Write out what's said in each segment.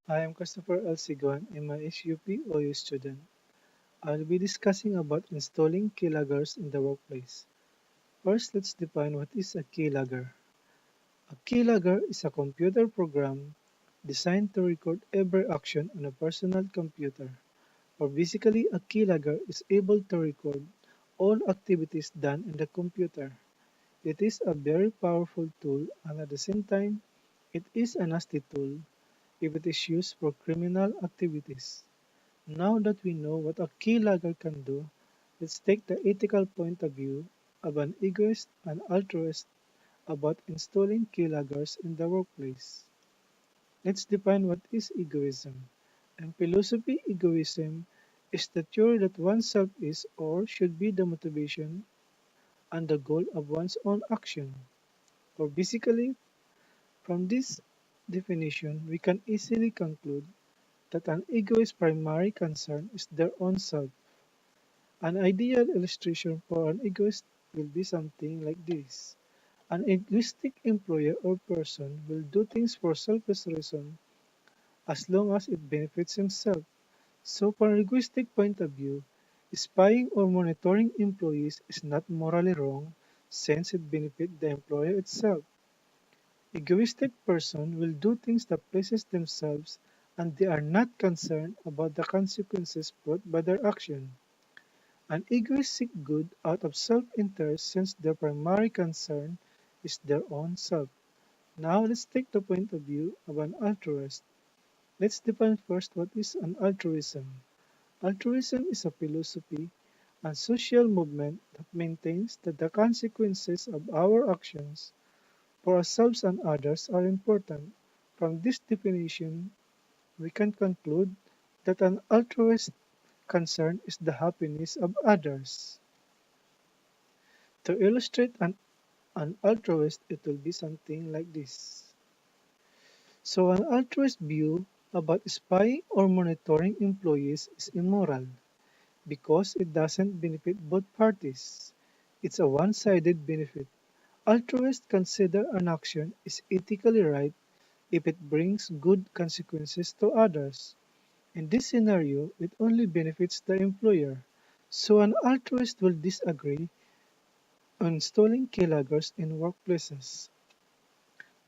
I am Christopher L. Sigon. I'm a IS201 student. I'll be discussing about installing keyloggers in the workplace. First, let's define what is a keylogger. A keylogger is a computer program designed to record every action on a personal computer. Or basically, a keylogger is able to record all activities done in the computer. It is a very powerful tool and at the same time, it is a nasty tool if it is used for criminal activities. Now that we know what a keylogger can do, let's take the ethical point of view of an egoist and altruist about installing keyloggers in the workplace. Let's define what is egoism. In philosophy, egoism is the theory that oneself is or should be the motivation and the goal of one's own action. Or basically, from this definition, we can easily conclude that an egoist's primary concern is their own self. An ideal illustration for an egoist will be something like this. An egoistic employer or person will do things for selfish reason as long as it benefits himself. So from an egoistic point of view, spying or monitoring employees is not morally wrong since it benefits the employer itself. Egoistic person will do things that pleases themselves and they are not concerned about the consequences brought by their action. An egoist seek good out of self-interest since their primary concern is their own self. Now let's take the point of view of an altruist. Let's define first what is an altruism. Altruism is a philosophy and social movement that maintains that the consequences of our actions for ourselves and others are important. From this definition, we can conclude that an altruist concern is the happiness of others. To illustrate an altruist, it will be something like this. So, an altruist view about spying or monitoring employees is immoral because it doesn't benefit both parties. It's a one sided benefit. Altruists consider an action is ethically right if it brings good consequences to others. In this scenario, it only benefits the employer. So, an altruist will disagree on installing keyloggers in workplaces.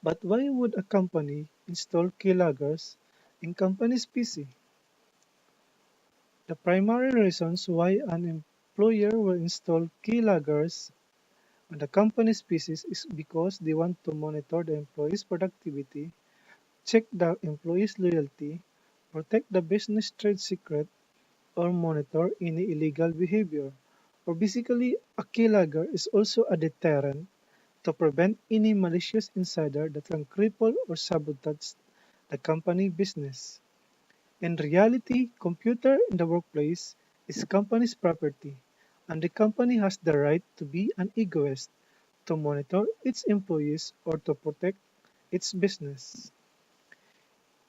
But why would a company install keyloggers in company's PC? The primary reasons why an employer will install keyloggers on the company's PCs is because they want to monitor the employee's productivity, check the employee's loyalty, protect the business trade secret, or monitor any illegal behavior. Or basically, a keylogger is also a deterrent to prevent any malicious insider that can cripple or sabotage the company business. In reality, computer in the workplace is company's property, and the company has the right to be an egoist, to monitor its employees or to protect its business.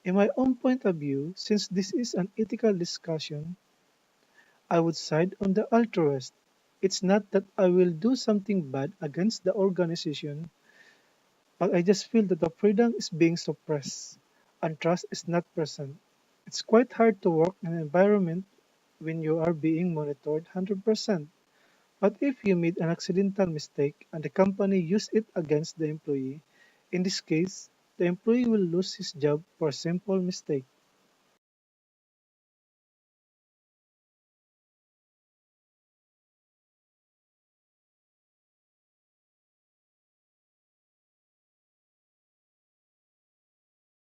In my own point of view, since this is an ethical discussion, I would side on the altruist. It's not that I will do something bad against the organization, but I just feel that the freedom is being suppressed and trust is not present. It's quite hard to work in an environment when you are being monitored 100%. But if you made an accidental mistake and the company used it against the employee, in this case, the employee will lose his job for a simple mistake.